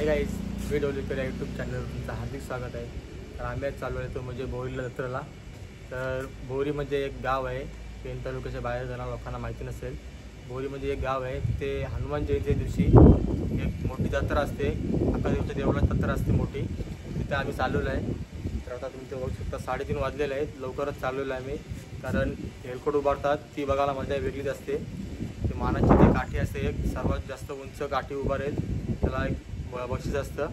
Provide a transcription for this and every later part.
Hi guys, मी डोलीकर या YouTube चॅनलवर तुमचं हार्दिक स्वागत आहे। तर आम्ही आज चालू आहे तो म्हणजे भोरीला जत्रेला। तर भोरी म्हणजे एक गाव आहे, पेन तालुक्याच्या बाहेर जाणाऱ्या लोकांना माहिती नसेल। भोरी म्हणजे एक गाव आहे, तिथे हनुमान जयंती दिवशी एक मोठी जत्रा असते, अकरा दिवसाच्या देवळात जत्रा असते मोठी। तिथे आम्ही चाललेलो आहे। तर आता तुम्ही ते बघू शकता 3:30 वाजलेले आहेत, लवकरच चाललेलो आहे आम्ही, कारण हेलकोट उभारतात ती बघायला मजा वेगळीच असते। ते मानाची ती काठी असते, एक सर्वात जास्त उंच काठी उभारेल त्याला एक बक्षीस असतं,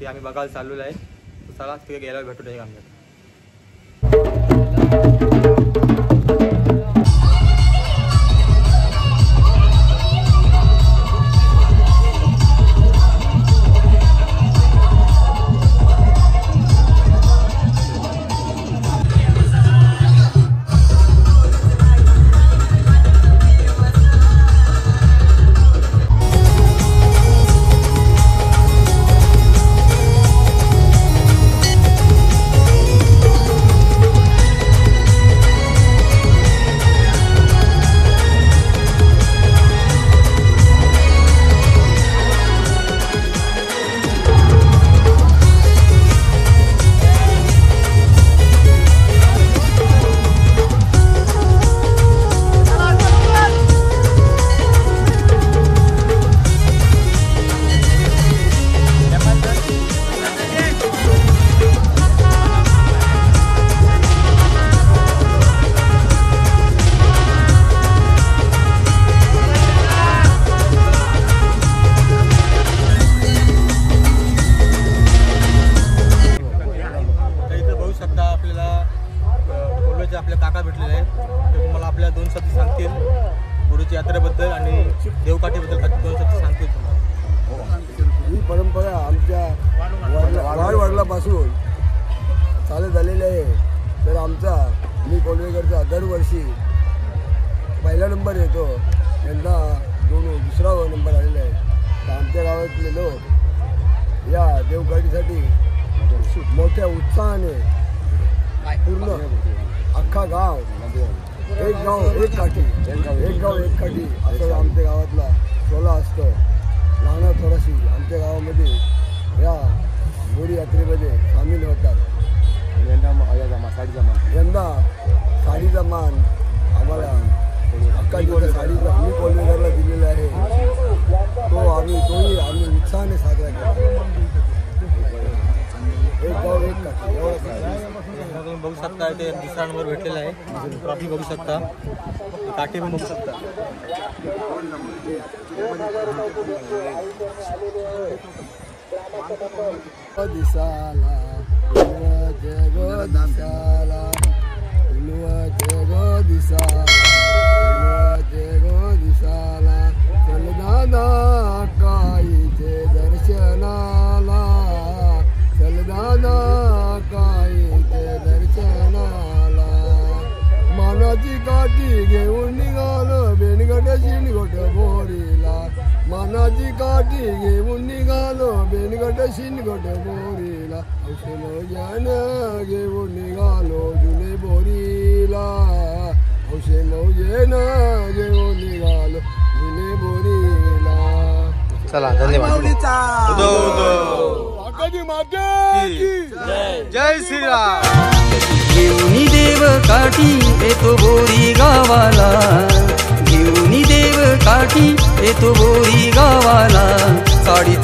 ते आम्ही बघायला चाललेलो आहे। तर चला तिथे गेल्यावर भेटू द्या आम्ही। आपले काका भेटलेले आहेत, ते तुम्हाला आपल्या 2 शब्द सांगतील गुरुची यात्रेबद्दल आणि देवकाठीबद्दल 2 शब्द सांगतील तुम्हाला। ही परंपरा आमच्या वाडवडिलांपासून चालत आलेली आहे। तर आमचा मी कोल्हेकरचा दरवर्षी पहिला नंबर येतो, यंदा दुसरा नंबर आलेला आहे। तर आमच्या गावातले लोक या देवकाठीसाठी मोठ्या उत्साहाने पूर्ण अख्खा गाव एक गाव एक काठी असं आमच्या गावातला टोला असतो। लहान थोडाशी आमच्या गावामध्ये या भोरी यात्रेमध्ये सामील होतात। यंदा साडीचा मान आम्हाला अक्काजीच्या साडीचा मी कोल्हेकरला दिलेला आहे, तोही आम्ही उत्साहाने साजरा करतो। एक गाव एक काठी तुम्ही बघू शकता, ते दुसरा नंबर भेटलेला आहे, ट्रॉफी बघू शकता, काठी पण बघू शकता। दिसाला जग दिसाला चल दादा काईचे दर्शनाला, चल दादा काईचे दर्शनाला। मानाची काठी घेऊन निघालो बेनगट शिनगोट भोरीला, मानाची काठी घेऊन निघालो बेनगट शिनगोट भोरीला। औषण घेऊन निघालो जुने भोरीला, औषण घेऊन निघालो जुने भोरीला। चला धन्यवाद। जय श्रीराम। घेऊनी देव काठी येतो भोरी गावाला, घेऊनी देव काठी येतो भोरी गावाला। साडी